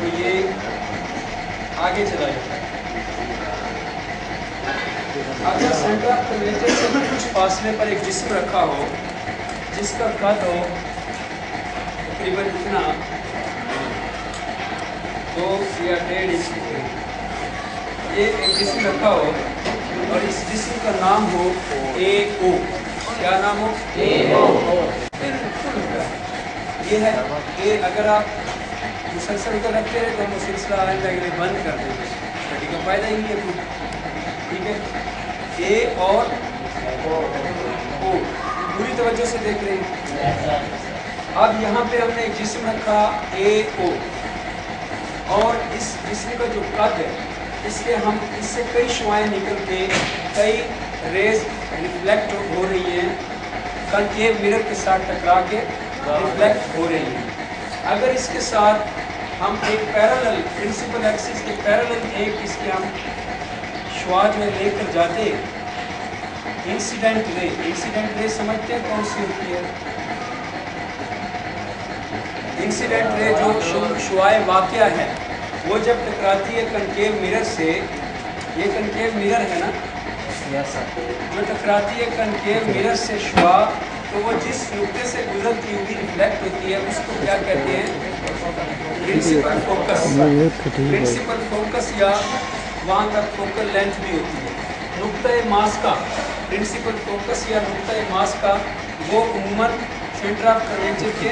तो ये आगे चला जाता है। अगर सेंटर ऑफ कर्वेचर से कुछ फासले पर एक जिस्म रखा हो जिसका कद हो तकरीबन इतना 2 या 1.5 इंच के करीब, ये एक जिस्म रखा हो और इस जिस्म का नाम हो AO। क्या नाम हो? AO। ये है A। अगर आप मुसलसल को रखते हैं तो हम सिलसिला आने के लिए बंद कर देंगे, स्टडी का फायदा ही है। ठीक है, A और O पूरी तवज्जो से देख रहे हैं। अब यहाँ पे हमने एक जिस्म रखा AO और इस जिस्म का जो कद है इससे कई शुआएं निकल के कई रेज रिफ्लेक्ट हो रही हैं, कनकेव मिरर के साथ टकरा के रिफ्लेक्ट हो रही हैं। अगर इसके साथ हम एक पैरेलल प्रिंसिपल एक्सिस के पैरेलल एक इसके हम शुआ जो है लेकर जाते, इंसिडेंट रे समझते हैं कौन सी होती है? इंसिडेंट रे जो शुआए वाक़या है वो जब टकराती है कनकेव मिरर से, ये कनकेव मिरर है ना, जो टकराती है कनकेव मिरर से शुआ, तो वो जिस नुक्ते से गुजरती हुई रिफ्लेक्ट होती है उसको क्या कहते हैं? Principal focus. प्रिंसिपल फोकस या वहाँ तक फोकल लेंथ भी होती है। नुक्ता मास का प्रिंसिपल फोकस या नुक्ता मास का वो उम्मन सेंटर ऑफ कर्वेचर के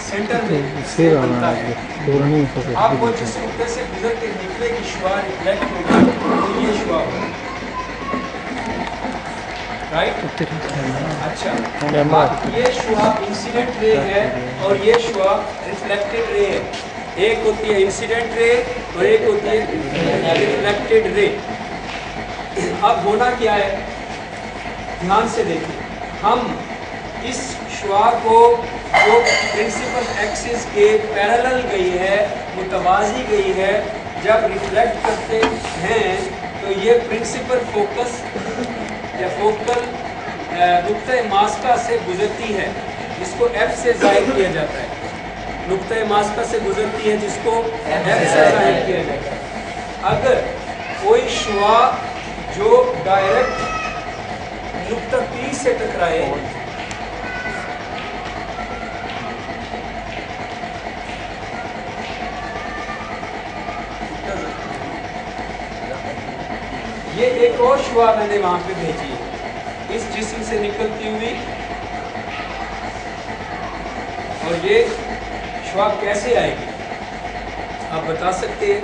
सेंटर में बनता है। आप वो जिस नुक्ते से गुजर के निकलेगी शुआ रिफ्लेक्ट होगी तो ये शुआ होगा, राइट? अच्छा, ये शुआ इंसिडेंट रे है और ये शुआ रिफ्लेक्टेड रे है। एक होती है इंसिडेंट रे और एक होती है रिफ्लेक्टेड रे। अब होना क्या है, ध्यान से देखिए। हम इस शुआ को जो प्रिंसिपल एक्सिस के पैरेलल गई है, मुतवाज़ी गई है, जब रिफ्लेक्ट करते हैं तो ये प्रिंसिपल फोकस या फोकल नुक्ते मास्का से गुजरती है, जिसको F से ज़ाहिर किया जाता है। नुक्ते मास्का से गुजरती है जिसको F से ज़ाहिर किया जाता है। अगर कोई शुआ जो डायरेक्ट नुक्ता P से टकराए, ये एक और शुआ मैंने वहां पे भेजी है इस जिस्म से निकलती हुई, और ये शुआ कैसे आएगी आप बता सकते हैं?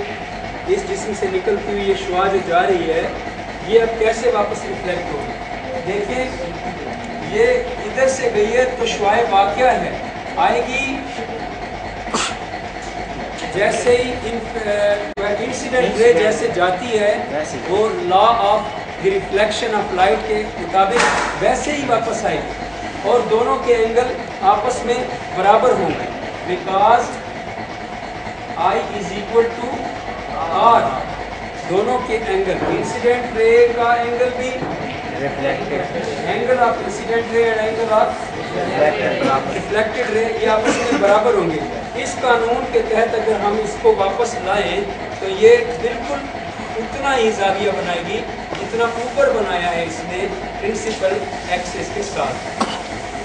इस जिस्म से निकलती हुई ये शुआ जो जा रही है ये अब कैसे वापस रिफ्लेक्ट होगी? देखिए, ये इधर से गई है तो शुआए वाक़या है आएगी, जैसे ही इंसिडेंट रे जैसे जाती है वो law of the reflection of light के मुताबिक वैसे ही वापस आएगी और दोनों के एंगल आपस में बराबर होंगे, because I is equal to R। दोनों के एंगल, इंसिडेंट रे का एंगल भी angle of incident ray and angle of reflected ray ये आपस में बराबर होंगे। इस कानून के तहत अगर हम इसको वापस लाएं तो ये बिल्कुल उतना ही जाविया बनाएगी जितना ऊपर बनाया है इसने प्रिंसिपल एक्सिस के साथ।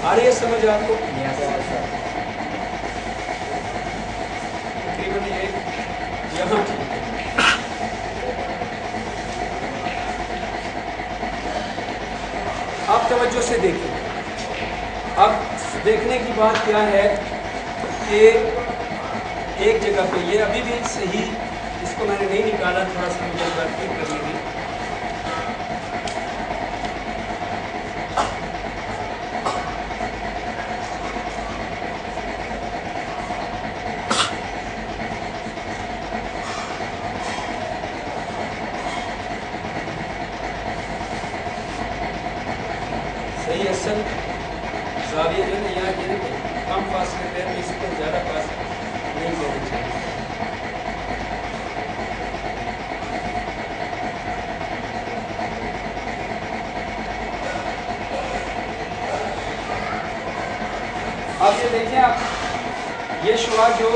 आ रही है समझ आपको? तकरीबन ये यहाँ आप तवज्जो से देखिए। अब देखने की बात क्या है कि एक जगह पे ये अभी भी सही, इसको मैंने नहीं निकाला, थोड़ा सा मुझे बात ठीक कर ली। सही असल ज़ाविया जो है यहाँ के कम फासले पे है, इस पर ज़्यादा फासले नहीं देना चाहिए। अब ये देखें आप, ये शुआ जो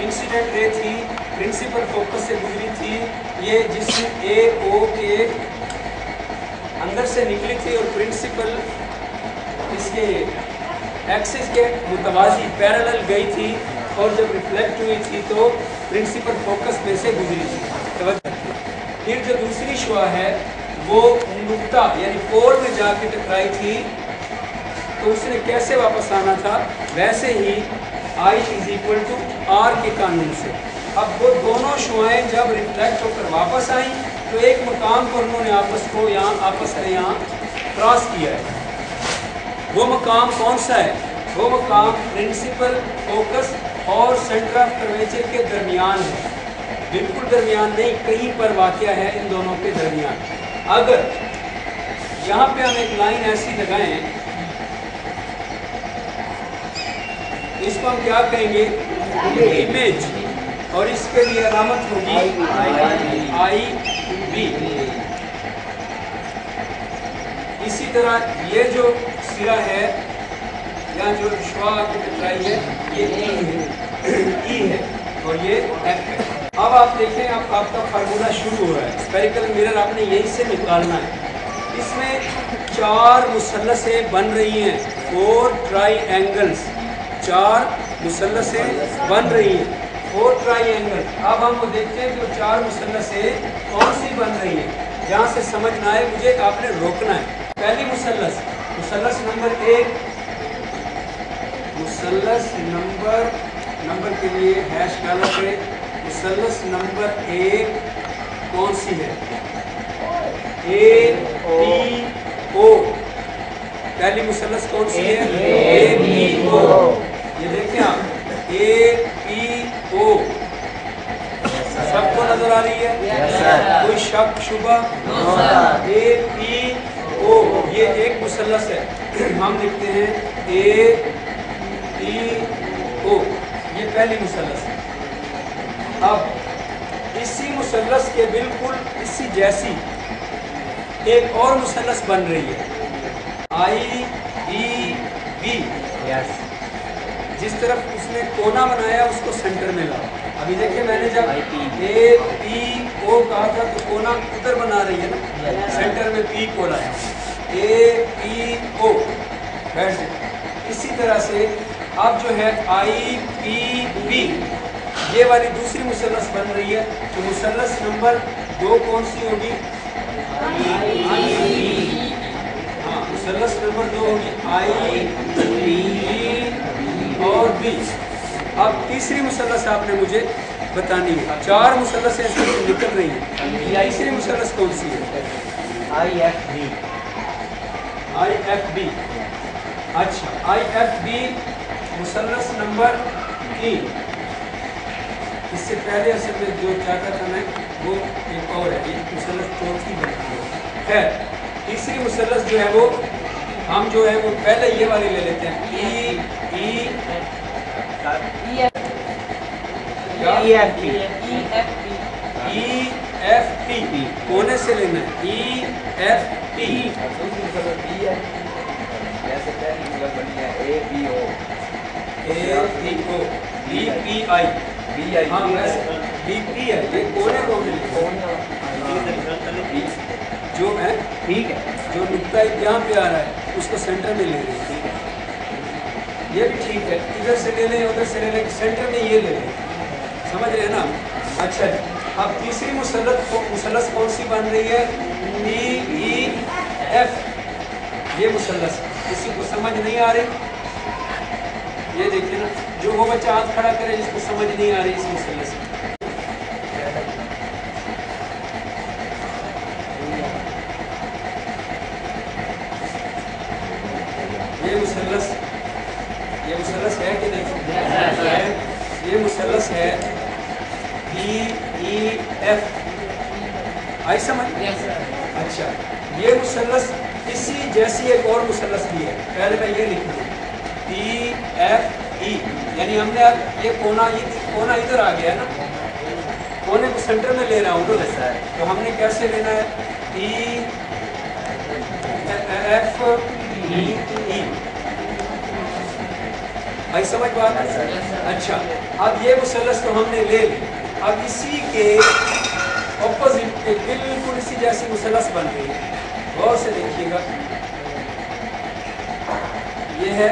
इंसिडेंट रे थी, प्रिंसिपल फोकस से गुजरी थी, ये जिसमें ए ओ के अंदर से निकली थी और प्रिंसिपल इसके एक्सिस के मुतवाजी पैरेलल गई थी और जब रिफ्लेक्ट हुई थी तो प्रिंसिपल फोकस में से गुजरी थी। फिर जो दूसरी शुआ है वो नुक्ता यानी पोल में जाके टकराई थी, तो उसने कैसे वापस आना था, वैसे ही I = R के कानून से। अब वो दोनों शुआएं जब रिफ्लेक्ट होकर वापस आई तो एक मकाम पर उन्होंने आपस में यहाँ क्रॉस किया है। वो मकाम कौन सा है? वो मकाम प्रिंसिपल फोकस और सेंटर ऑफ कर्वेचर के दरमियान है, बिल्कुल दरमियान नहीं, कहीं पर वाक़या है इन दोनों के दरमियान। अगर यहाँ पे हम एक लाइन ऐसी लगाएं, इसको हम क्या कहेंगे? इमेज, और इसके लिए अलामत होगी IB। इसी तरह ये जो सिरा है, यहाँ जो शुआ की टकराई है, ये E है और ये F है। अब आप देखें, अब आपका फार्मूला शुरू हो रहा है। स्फेरिकल मिरर आपने यहीं से निकालना है। इसमें 4 मुसल्लसें बन रही हैं, 4 ट्राइएंगल्स, 4 मुसल्लसें बन रही हैं, 4 ट्राइएंगल। अब हम वो देखते हैं कि 4 मुसल्लसें कौन सी बन रही हैं। जहाँ से समझ ना आए मुझे आपने रोकना है। पहली मुसल्लस, मुसल्लस नंबर 1, मुसल्लस नंबर के लिए हैश डाला करें। मुसल्लस नंबर 1 कौन सी है? APO। पहली मुसल्लस कौन सी है? APO। ये देखें आप, APO सबको नजर आ रही है? कोई शक शुबा? APO ये एक मुसल्लस है। हम लिखते हैं APO, ये पहली मुसल्लस है। अब इसी मुसल्लस के बिल्कुल इसी जैसी एक और मुसल्लस बन रही है, IEB। जिस तरफ उसने कोना बनाया उसको सेंटर में लाओ। अभी देखिए, मैंने जब APO कहा था तो कोना उधर बना रही है ना, सेंटर में P को लाया, APO बैठ जाए। इसी तरह से अब जो है IPB, ये वाली दूसरी मुसल्लस बन रही है। तो मुसल्लस नंबर 2 कौन सी होगी? हाँ, मुसल्लस नंबर 2 होगी IE और B। अब तीसरी मुसल्लस आपने मुझे बतानी है। 4 मुसल्लसें इसमें से निकल रही हैं, तीसरी मुसल्लस कौन सी है? IFB। अच्छा, IFB मुसल्लस नंबर 3। इससे पहले असल में जो चाहता था मैं वो एक और है, ये मुसल्लस चौथी बनती है। खैर, तीसरी मुसल्लस जो है वो हम जो है वो पहले ये वाली ले लेते हैं, EFT। कोने से लेना है, EFT। APO, DPI, हाँ DP है, ये कोने को जो है, ठीक है, जो नुक्ता यहाँ पे आ रहा है उसको सेंटर में ले लें, ठीक है, ये भी ठीक है। इधर से ले लें, उधर से ले लें, सेंटर में ये ले लें, समझ रहे हैं ना? अच्छा, अब तीसरी मुसल्लस कौन सी बन रही है? DEF। ये मुसल्लस किसी को समझ नहीं आ रही? ये देखिए ना, जो वो बच्चा हाथ खड़ा करे जिसको समझ नहीं आ रही इस मुसल्लस में। ये मुसल्लस है कि नहीं? ये मुसल्लस है DEF। आई समझ? अच्छा, ये मुसल्लस इसी जैसी एक और मुसल्लस भी है, पहले मैं ये लिख दूँ, DFE। यानी हमने अब ये कोना इधर आ गया है ना, कोने को सेंटर में ले रहा हूँ तो हमने कैसे लेना है? EFE। भाई समझ बात? अच्छा, अब ये मुसल्लस तो हमने ले ली, अब इसी के ऑपोजिट के बिल्कुल इसी जैसी मुसल्लस बन रही है, गौर से देखिएगा, ये है